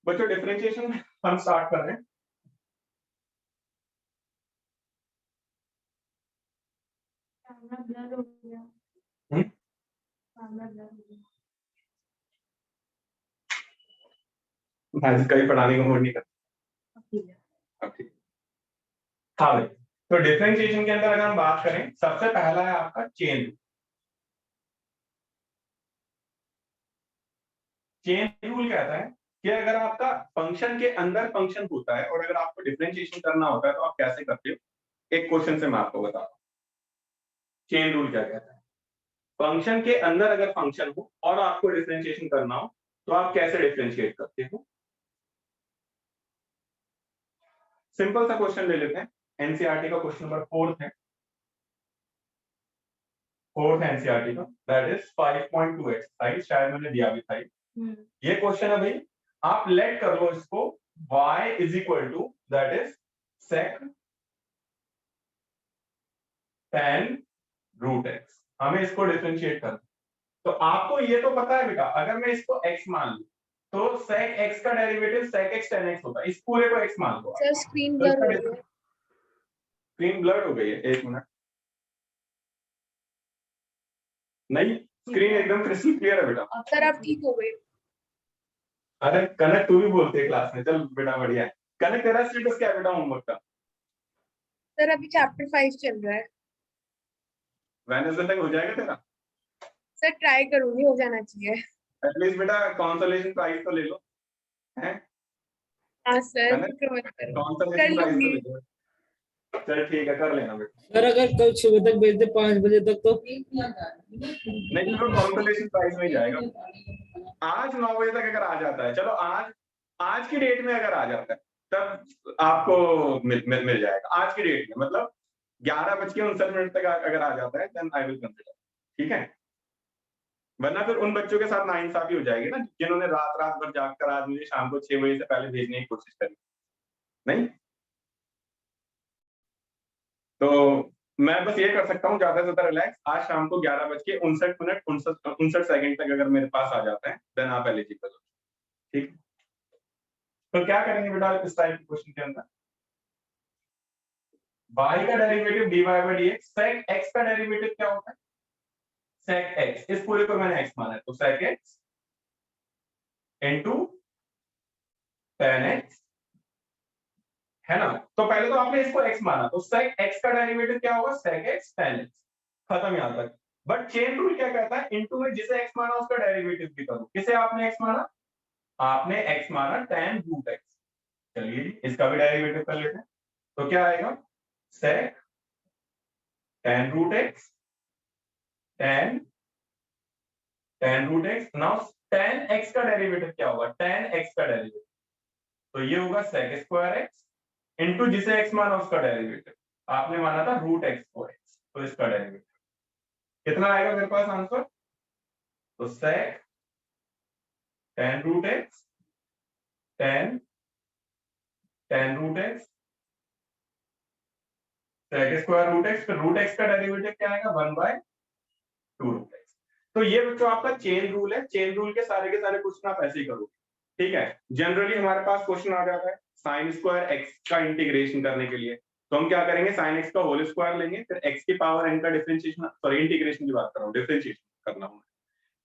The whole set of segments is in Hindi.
बच्चों डिफरेंशिएशन हम स्टार्ट कर रहे हैं। ब्लर हो गया। मैं कहीं पढ़ाने का मूड नहीं करता। हाँ भाई, तो डिफरेंशिएशन के अंदर अगर हम बात करें, सबसे पहला है आपका चेन रूल। चेन रूल कहता है कि अगर आपका फंक्शन के अंदर फंक्शन होता है और अगर आपको डिफरेंशिएशन करना होता है तो आप कैसे करते हो, एक क्वेश्चन से मैं आपको बता रहा हूं। चेन रूल क्या कहता है, फंक्शन के अंदर अगर फंक्शन हो और आपको डिफरेंशिएशन करना हो तो आप कैसे डिफरेंशिएट करते हो। सिंपल सा क्वेश्चन ले लेते हैं, एनसीईआरटी का क्वेश्चन नंबर 4 है, 4th एनसीईआरटी का, दैट इज 5.2 एक्सरसाइज, शायद मैंने दिया भी था। ये क्वेश्चन है भाई, आप लेट कर लो इसको y is equal to that is sec tan root x, हमें इसको डिफरेंशिएट करना। तो आपको ये तो पता है बेटा, अगर मैं इसको x मान लूं तो sec x का derivative sec x tan x होता है, इस पूरे को x मान लो। सर स्क्रीन ब्लर हो गई है। स्क्रीन ब्लर हो गई है, एक मिनट। नहीं, स्क्रीन एकदम क्रिस्टल क्लियर है बेटा। सर आप ठीक हो गए। अरे कनक, तू भी बोलते है क्लास में, चल बेटा बढ़िया है। कनक तेरा स्टेटस क्या है बेटा होमवर्क का? सर अभी चैप्टर 5 चल रहा है। वेडनेसडे तक हो जाएगा तेरा? सर ट्राई करूंगी, हो जाना चाहिए। एटलीस्ट बेटा कंसोलेशन प्राइज तो ले लो, हैं? हाँ सर, कनक, फिक्र मत करो, कर कंसोलेशन प्राइज तो लूंगी। ले लो। चल ठीक है, कर लेना बेटा। सर अगर कल सुबह तक भेज दे 5 बजे तक तो नहीं, चलो कंसोलेशन प्राइज में ही जाएगा। आज 9 बजे तक अगर आ जाता है, चलो आज की डेट में अगर आ जाता है तब आपको मिल जाएगा। आज की डेट में मतलब 11:59 तक अगर आ जाता है देन आई विल कंसिडर, ठीक है? वरना फिर उन बच्चों के साथ नाइंसाफी हो जाएगी ना, जिन्होंने रात भर जाग कर आज मुझे शाम को 6 बजे से पहले भेजने की कोशिश करी। नहीं, तो मैं बस ये कर सकता हूँ ज्यादा से ज्यादा रिलैक्स, आज शाम को 11:59 तक अगर मेरे पास आ जाता है देन आप एलिजिबल हो, ठीक? तो क्या करेंगे बेटा इस टाइप के क्वेश्चन के अंदर, y का derivative dy by dx, sec x का डेरिवेटिव क्या होता है? sec x, इस पूरे को मैंने x माना है तो sec x into tan x, है ना? तो पहले तो आपने इसको x माना तो sec x का डेरिवेटिव क्या होगा? sec x tan x, खत्म यहां तक। बट चेन रूल क्या कहता है, इनटू में जिसे x माना उसका डेरिवेटिव भी करो। किसे आपने x माना? आपने x माना tan रूट x। चलिए जी, इसका भी डेरिवेटिव कर लेते हैं। तो क्या आएगा? sec tan root x tan root x। Now tan x का डेरिवेटिव क्या होगा? tan x का डेरिवेटिव तो ये होगा sec स्क्वायर x इनटू जिसे x माना उसका डेरिवेटिव, आपने माना था रूट x को x, तो इसका डेरिवेटिव कितना आएगा मेरे पास आंसर? तो sec tan root x tan root x sec square root x, फिर रूट x का डेरिवेटिव क्या आएगा? 1/2 रूट x। तो ये बच्चों आपका चेन रूल है। चेन रूल के सारे क्वेश्चन आप ऐसे ही करोगे, ठीक है? जनरली हमारे पास क्वेश्चन आ जाता है साइन स्क्वायर एक्स का इंटीग्रेशन करने के लिए, तो हम क्या करेंगे? साइन एक्स का होल स्क्वायर लेंगे, फिर एक्स की पावर एन का डिफरेंशिएशन, सॉरी इंटीग्रेशन की बात कर रहा हूँ, डिफरेंशिएशन करना हूँ।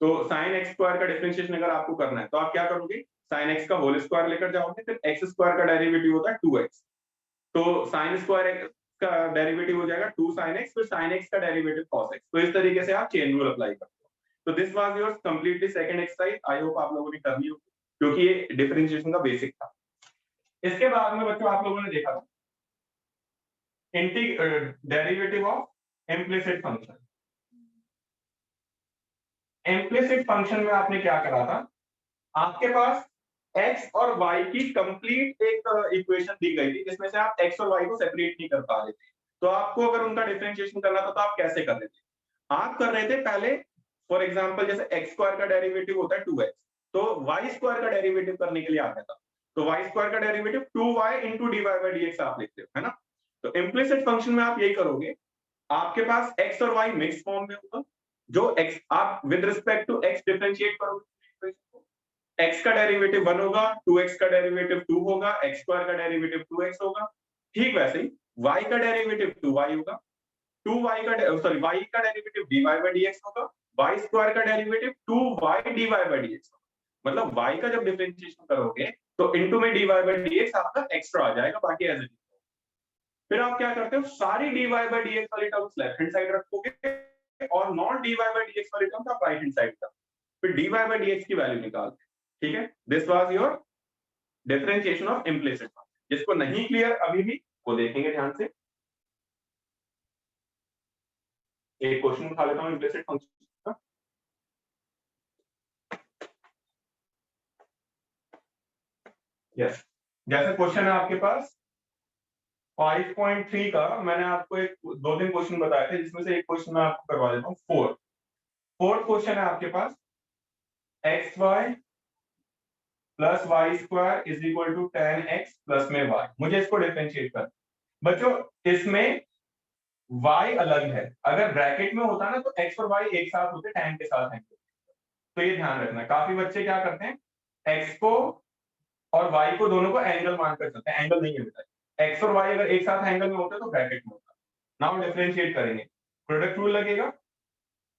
तो साइन एक्स स्क्वायर का डिफरेंशिएशन अगर आपको करना है तो आप क्या करोगे? साइन एक्स का होल स्क्वायर लेकर जाओगे, फिर एक्स स्क्वायर का डेरिवेटिव होता है 2x, तो साइन स्क्वायर का डेरिवेटिव हो जाएगा 2 sin x, फिर sin x का डेरिवेटिव cos x। तो इस तरीके से आप चेन रूल अप्लाई करते हो। तो this was your completely second exercise, I hope आप लोगों ने कर ली होगी क्योंकि ये डिफरेंशिएशन का बेसिक था। इसके बाद में बच्चों आप लोगों ने देखा था derivative of implicit function. Implicit function में आपने क्या करा था, आपके पास x और y की कंप्लीट एक इक्वेशन दी गई थी जिसमें से आप x और y को सेपरेट नहीं कर पा रहे थे। तो आपको अगर उनका डिफरेंशिएशन करना था तो आप कैसे कर रहे थे? आप कर रहे थे पहले, फॉर एग्जांपल जैसे x स्क्वायर का डेरिवेटिव होता है 2x, तो y स्क्वायर का डेरिवेटिव करने के लिए आता था, तो y स्क्वायर का derivative 2y into dy by dx आप लिखते हो, है ना? तो इम्प्लिसिट फंक्शन में आप यही करोगे, आपके पास x और y मिक्स फॉर्म में होगा, जो x आप with respect to x differentiate करोगे x का डेरिवेटिव 1 होगा, 2x का डेरिवेटिव 2 होगा, x स्क्वायर का डेरिवेटिव 2x होगा। ठीक वैसे ही y का डेरिवेटिव 2y होगा, 2y का y का डेरिवेटिव dy by dx होगा, y स्क्वायर का derivative 2y dy by dx होगा। मतलब y का जब डिफरेंशिएशन करोगे तो इनटू में dy by dx आपका एक्स्ट्रा आ जाएगा, बाकी एज इट इज। फिर आप क्या करते हो, सारी dy by dx वाली टर्म्स लेफ्ट हैंड साइड रखोगे और नॉन dy by dx वाली टर्म्स आप राइट हैंड साइड रखोगे, फिर dy by dx की वैल्यू निकालते हैं। ठीक है, this was your differentiation of implicit function. जिसको नहीं क्लियर अभी भी वो देखेंगे ध्यान से। एक क्वेश्चन उठा लेता हूं इम्प्लिसिट फंक्शन का। यस, जैसे क्वेश्चन है आपके पास 5.3 का, मैंने आपको एक 2 दिन क्वेश्चन बताए थे, जिसमें से एक क्वेश्चन मैं आपको करवा देता हूँ। फोर्थ क्वेश्चन है आपके पास xy plus Y square is equal to 10x plus में y। मुझे इसको डिफरेंशिएट कर। बच्चों इसमें y अलग है, अगर ब्रैकेट में होता ना तो x और y एक साथ होते, tan के साथ है, तो ये ध्यान रखना। काफी बच्चे क्या करते हैं, x को और y को दोनों को एंगल मानकर चलते हैं, एंगल नहीं है बेटा। x और y अगर एक साथ एंगल में होते तो ब्रैकेट में होता। नाउ डिफरेंशिएट करेंगे, प्रोडक्ट रूल लगेगा,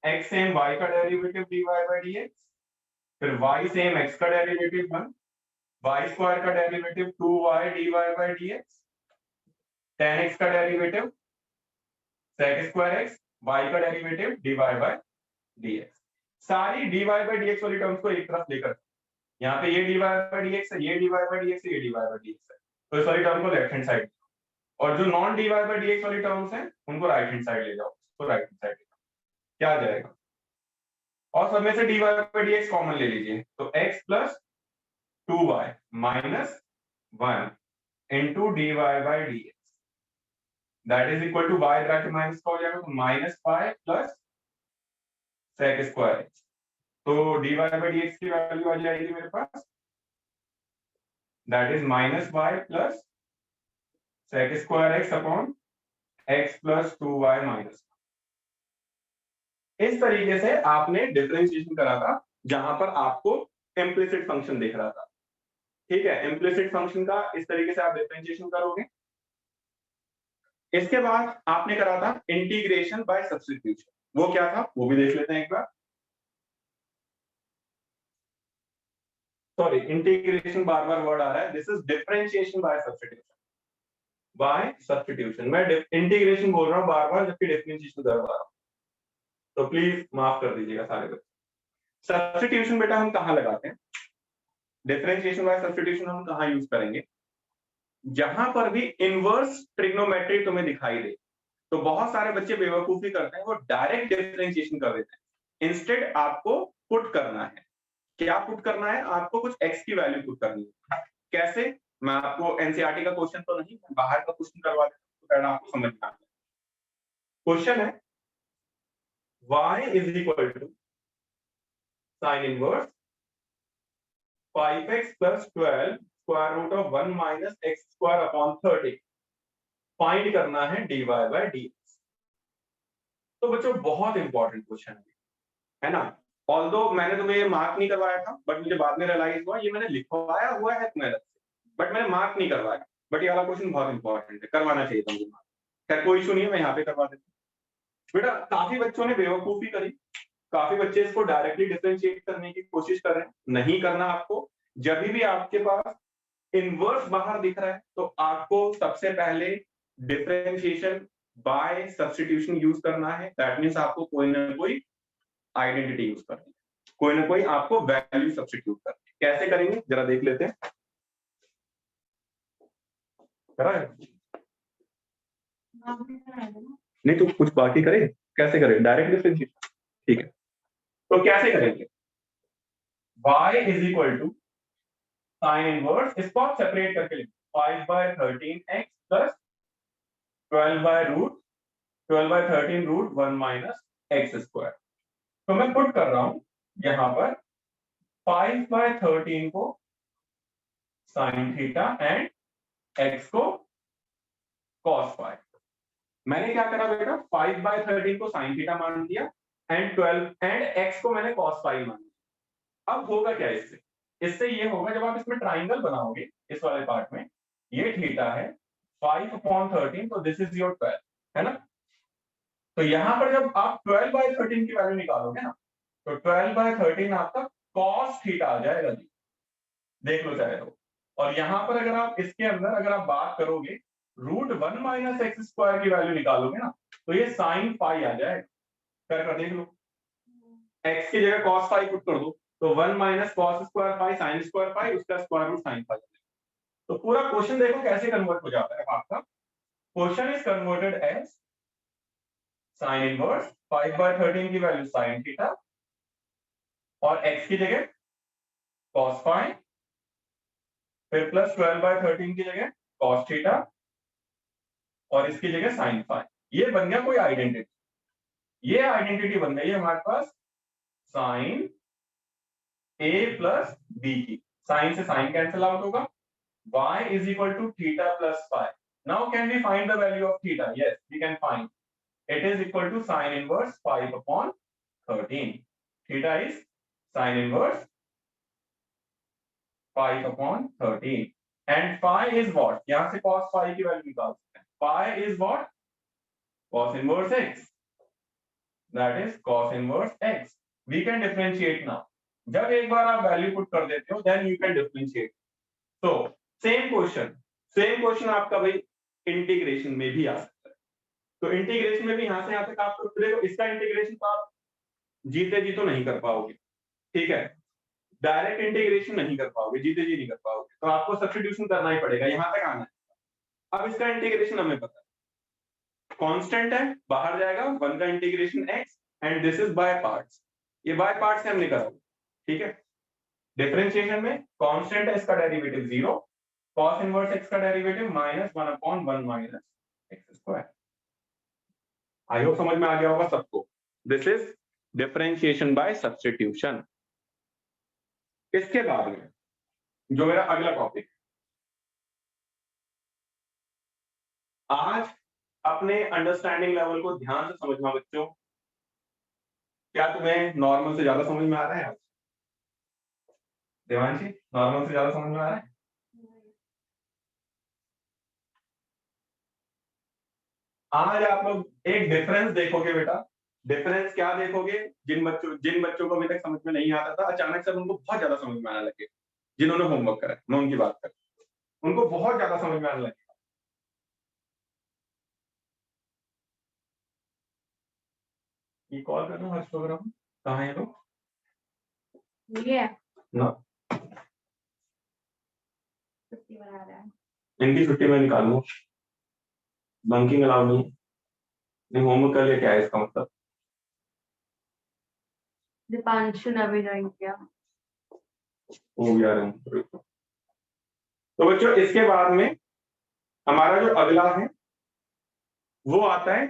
x सेम y का डेरिवेटिव dy by dx, फिर y सेम x का डेरिवेटिव 1, y स्क्वायर का derivative 2y dy by dx, tan x का derivative sec square x, y का डेरिवेटिव dy by dx। सारी dy by dx वाली टर्म्स को एक तरफ लेकर, यहाँ पे ये dy by dx है, ये dy by dx है, ये dy by dx है, तो इस वाली टर्म को लेफ्ट हैंड साइड, और जो नॉन dy by dx वाली टर्म्स हैं उनको राइट हैंड साइड ले जाओ, तो राइट हैंड साइड क्या आ जाएगा, और सब में से dy by dx कॉमन ले लीजिए, तो x plus 2y minus 1 into dy by dx that is equal to y bracket minus का हो जाएगा, तो minus pi plus sec square x। तो dy by dx की वैल्यू आ जाएगी मेरे पास, that is minus y plus sec square x upon x plus 2y minus. इस तरीके से आपने डिफरेंशिएशन करा था, जहां पर आपको इम्प्लिसिट फंक्शन दिख रहा था। ठीक है, इम्प्लिसिट फंक्शन का इस तरीके से आप डिफरेंशिएशन करोगे। इसके बाद आपने करा था इंटीग्रेशन बाय सब्स्टिट्यूशन, वो क्या था वो भी देख लेते हैं एक बार। सॉरी, इंटीग्रेशन बार बार वर्ड आ रहा है, this is differentiation by substitution. By substitution, मैं इंटीग्रेशन बोल रहा हूं बार बार, जबकि डिफरेंशिएशन कर रहा हूं, तो प्लीज माफ कर दीजिएगा सारे बच्चे। सब्स्टिट्यूशन बेटा हम कहां लगाते हैं, डिफरेंशिएशन बाय सब्स्टिट्यूशन हम कहां यूज करेंगे, जहां पर भी इनवर्स ट्रिग्नोमेट्री तुम्हें दिखाई दे। तो बहुत सारे बच्चे बेवकूफी करते हैं, वो डायरेक्ट डिफरेंशिएशन कर देते हैं। इंस्टेड आपको पुट करना है, क्या पुट करना है, आपको कुछ x की वैल्यू पुट करनी है। कैसे, मैं आपको एनसीईआरटी का क्वेश्चन तो नहीं, बाहर का क्वेश्चन करवा देता हूं, आपको समझ में आ जाए। क्वेश्चन है y is equal to sine inverse 5x plus 12 square root of 1 minus x square upon 30। Find करना है dy by dx। तो बच्चों बहुत इंपॉर्टेंट क्वेश्चन है ना। ऑल्दो मैंने तुम्हें ये मार्क नहीं करवाया था, बट मुझे बाद में रियलाइज हुआ ये मैंने लिखवाया हुआ है तुम्हें, बट मैंने मार्क नहीं करवाया। बट ये वाला क्वेश्चन बहुत इंपॉर्टेंट है, करवाना चाहिए था मुझे मार्क। खैर कोई इशू नहीं है, मैं यहाँ पे करवा देता हूँ। बेटा काफी बच्चों ने बेवकूफी करी, काफी बच्चे इसको डायरेक्टली डिफरेंशिएट करने की कोशिश कर रहे हैं। नहीं करना आपको, जब भी आपके पास इनवर्स बाहर दिख रहा है तो आपको सबसे पहले डिफरेंशिएशन बाय सब्स्टिट्यूशन यूज करना है। दैट मींस आपको कोई ना कोई आइडेंटिटी यूज करनी है, कोई ना कोई आपको वैल्यू सब्स्टिट्यूट करनी है। कैसे करेंगे जरा देख लेते हैं, करा है नहीं तो कुछ बाकी करे, कैसे करें डायरेक्ट डिफरेंशिएशन। ठीक है, तो कैसे करेंगे, y is equal to sine inverse, इसको आप सेपरेट करके लिखो, 5 by 13x plus 12 by 13 root 1 minus x square. तो मैं पुट कर रहा हूं यहां पर 5 by 13 को साइन थीटा एंड x को cos फाई। मैंने क्या करा बेटा, 5 by 13 को साइन थीटा मान दिया एंड 12 एंड x को मैंने cos फाई मान दिया। अब होगा क्या इससे, इससे ये होगा जब आप इसमें ट्राइंगल बनाओगे इस वाले पार्ट में, ये थीटा है 5/13, तो दिस इज योर 12, है ना। तो यहां पर जब आप 12/13 की वैल्यू निकालोगे ना, तो 12/13 आपका कॉस थीटा आ जाएगा जी, देख लो चाहे तो। और यहां पर अगर आप इसके अंदर अगर आप बात करोगे √1 - x² की वैल्यू निकालोगे ना, तो ये साइन फाई आ जाएगा। कर देख लो, x की जगह cos फाई पुट कर दो, तो 1 - cos² phi sin square phi, उसका स्क्वायर रूट sin फाई। तो पूरा क्वेश्चन देखो कैसे कन्वर्ट हो जाता है आपका। Question is converted as sine inverse 5/13 की वैल्यू sin थीटा, और x की जगह cos फाई, फिर प्लस 12/13 की जगह cos थीटा, और इसकी जगह sin फाई। ये बन गया कोई आइडेंटिटी, ये आइडेंटिटी बन गई है हमारे पास साइन a प्लस b की। साइन से साइन कैंसिल आउट होगा, y is equal to theta plus phi. Now can we find the value of theta? Yes, we can find. It is equal to sin inverse 5/13. Theta is sin inverse 5/13. And phi is what? यहाँ से cos phi की वैल्यू निकाल सकते हैं। Phi is what? Cos inverse x. That is cos inverse x. We can differentiate now. जब एक बार आप वैल्यू पुट कर देते हो, then you can differentiate. So same question आपका भाई इंटीग्रेशन में भी आ सकता है। तो इंटीग्रेशन में भी यहां से यहां तक आप देखो, इसका इंटीग्रेशन तो आप जीते जी तो नहीं कर पाओगे, ठीक है, डायरेक्ट इंटीग्रेशन नहीं कर पाओगे, जीते जी नहीं कर पाओगे, तो आपको सब्स्टिट्यूशन करना ही पड़ेगा, यहां तक आना है। अब इसका इंटीग्रेशन हमें पता है, कांस्टेंट है, बाहर जाएगा 1 का integration x, and this is by parts. ये बाय पार्ट्स से हमने करा, ठीक है। डिफरेंशिएशन में कांस्टेंट है, इसका डेरिवेटिव 0, cos इनवर्स x का डेरिवेटिव -1/1 - x²। आई होप समझ में आ गया होगा सबको। This is differentiation by substitution. इसके बाद में जो मेरा अगला टॉपिक, आज अपने अंडरस्टैंडिंग लेवल को ध्यान से समझना बच्चों। क्या तुम्हें नॉर्मल से ज्यादा समझ में आ रहा है आज? देवांशी, नॉर्मल से ज्यादा समझ में आ रहा है? आज आप लोग एक डिफरेंस देखोगे बेटा। डिफरेंस क्या देखोगे? जिन बच्चों को अभी तक समझ में नहीं आता था, अचानक से उनको बहुत ज्यादा समझ में आने लगे। जिन्होंने होमवर्क करा, मैं उनकी बात कर, उनको बहुत ज्यादा समझ में आने लगे। ये कॉल कर रहा हूँ, हर्ष प्रोग्राम कहाँ है लोग? ये ना, छुट्टी बना रहा है। इनकी छुट्टी में निकाल लूँ, बंकिंग अलाउ नहीं, नहीं होमवर्क कर लिया क्या है इसका मतलब? दीपांशु ने भी ज्वाइन किया। वो भी आ रहे हैं। तो बच्चों इसके बाद में हमारा जो अगला है वो आता है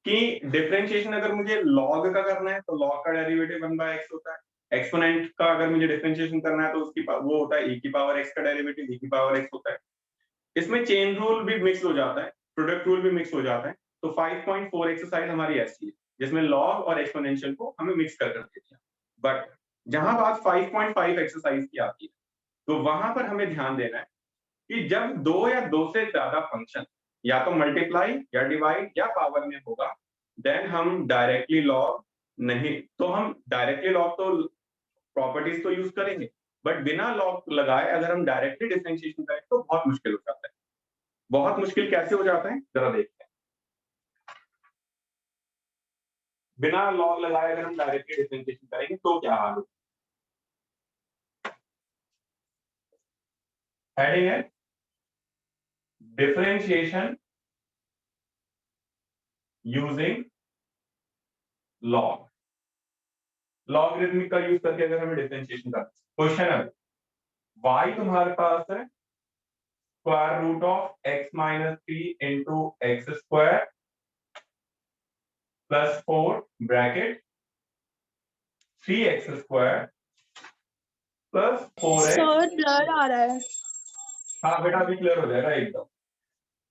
कि डिफरेंशिएशन अगर मुझे लॉग का करना है तो लॉग का डेरिवेटिव 1/x होता है। एक्सपोनेंट का अगर मुझे डिफरेंशिएशन करना है तो उसकी वो होता है e की पावर x का डेरिवेटिव e की पावर x होता है। इसमें चेन रूल भी मिक्स हो जाता है, प्रोडक्ट रूल भी मिक्स हो जाता है। तो 5.4 एक्सरसाइज हमारी ऐसी है जिसमें लॉग और एक्सपोनेंशियल को हमें मिक्स कर देते हैं। बट जहां बात 5.5 एक्सरसाइज की आती है तो वहां पर हमें ध्यान देना है कि जब दो या दो से ज्यादा फंक्शन या तो मल्टीप्लाई या डिवाइड या पावर में होगा, देन हम डायरेक्टली लॉग नहीं, तो हम डायरेक्टली लॉग तो प्रॉपर्टीज तो यूज करेंगे, बट बिना लॉग लगाए अगर हम डायरेक्टली डिफरेंशिएशन करें तो बहुत मुश्किल हो जाता है। बहुत मुश्किल कैसे हो जाता है जरा देखते हैं। बिना लॉग लगाए अगर हम डायरेक्टली डिफरेंशिएशन करेंगे तो क्या हाल होगा? हेडिंग है डिफरेंशिएशन यूजिंग लॉग। लॉगरिथमिक का यूज करके अगर हमें डिफरेंशिएशन करना, क्वेश्चन है y तुम्हारे पास है square root of x - 3 into x square plus 4 bracket 3x square plus 4x। Sir blur आ रहा है। हाँ बेटा अभी क्लियर हो जाएगा एकदम।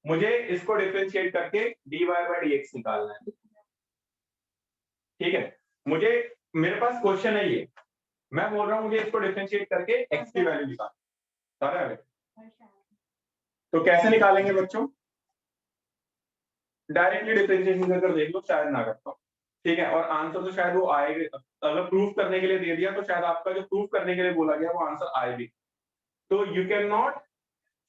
मुझे इसको डिफरेंशिएट करके dy/dx निकालना है, ठीक है। मुझे, मेरे पास क्वेश्चन है ये मैं बोल रहा हूँ मुझे इसको डिफरेंशिएट करके x की वैल्यू निकाल, सारा है। तो कैसे निकालेंगे बच्चों? डायरेक्टली डिफरेंशिएशन कर देख लो, शायद ना करता हूँ, ठीक है। और आंसर तो शायद वो आएगा, अगर प्रूफ करने के लिए दे दिया तो शायद आपका जो प्रूफ करने के लिए बोला गया वो आंसर आए भी। तो you can not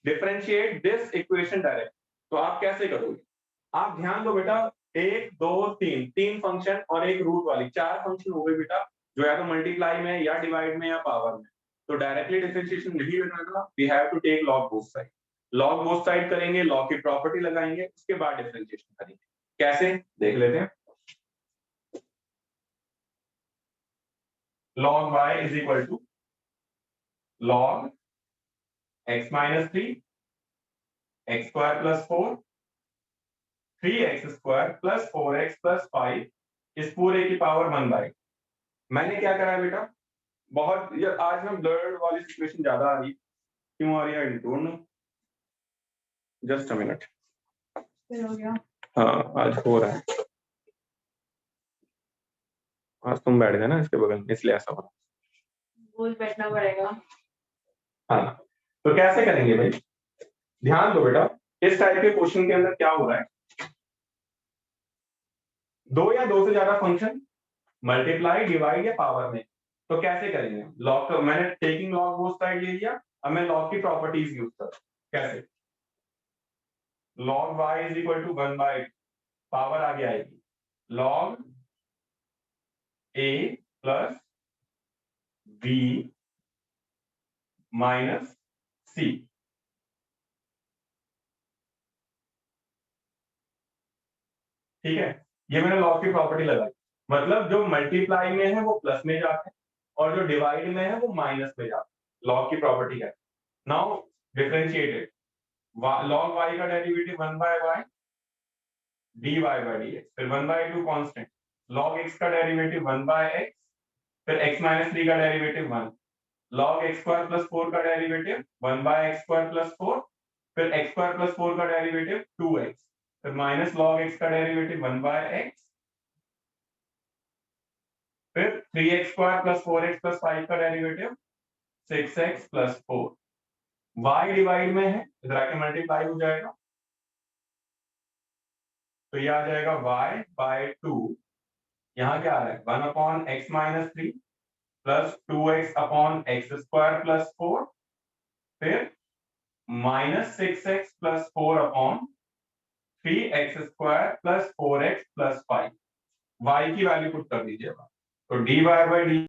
differentiate this equation direct. तो आप कैसे करोगे? आप ध्यान दो बेटा, 1 2 3 तीन फंक्शन और एक रूट वाली 4 फंक्शन हो गए बेटा, जो या तो मल्टीप्लाई में या डिवाइड में या पावर में। तो डायरेक्टली डिफरेंशिएशन नहीं बनेगा, we have to take log both side. Log both side करेंगे, लॉग की प्रॉपर्टी लगाएंगे, उसके बाद डिफरेंशिएशन करेंगे। कैसे देख लेते हैं। log y is equal to log x minus 3 x square plus 4 3x square plus 4x plus 5 इस पूरे की पावर 1/। मैंने क्या करा है बेटा, बहुत यार आज ना ब्लर्ड वाली सिचुएशन ज्यादा आ रही, क्यों आ रही है I don't know, just a minute. हो गया। हाँ आज हो रहा है, आज तुम बैठ गए ना इसके बगल में, इसलिए ऐसा हो रहा रोज बैठना पड़ेगा। है। हाँ तो कैसे करेंगे भाई, ध्यान दो बेटा, इस टाइप के क्वेश्चन के अंदर क्या हो रहा है, दो या दो से ज्यादा फंक्शन मल्टीप्लाई डिवाइड या पावर में। तो कैसे करेंगे? लॉग, मैंने टेकिंग लॉग बोथ साइड ले लिया, अब मैं लॉग की प्रॉपर्टीज यूज कर, कैसे? log y is equal to 1/, power आगे आएगी log a plus b minus c। ठीक है, ये मैंने लॉग की प्रॉपर्टी लगाई, मतलब जो मल्टीप्लाई में है वो प्लस में जाते हैं और जो डिवाइड में है वो माइनस में जाते हैं। लॉग की प्रॉपर्टी है। नाउ डिफरेंशिएटेड, log y का derivative 1/y dy by dx, फिर 1/2 कांस्टेंट, log x का डेरिवेटिव 1/x, फिर x minus 3 का derivative 1, log x square plus 4 का डेरिवेटिव 1/x square plus 4, फिर x square plus 4 का डेरिवेटिव 2x, फिर माइनस log x का डेरिवेटिव 1/x, फिर 3x square plus 4x plus 5 का derivative 6x plus 4। y divide में है, इधर आके मल्टीप्लाई हो जाएगा, तो ये आ जाएगा y/2, यहाँ क्या आ रहा है 1/x minus 3 plus 2x upon x square plus 4, फिर minus 6x plus 4 upon 3x square plus 4x plus 5। y की वैल्यू पुट कर दीजिएगा, तो dy by dy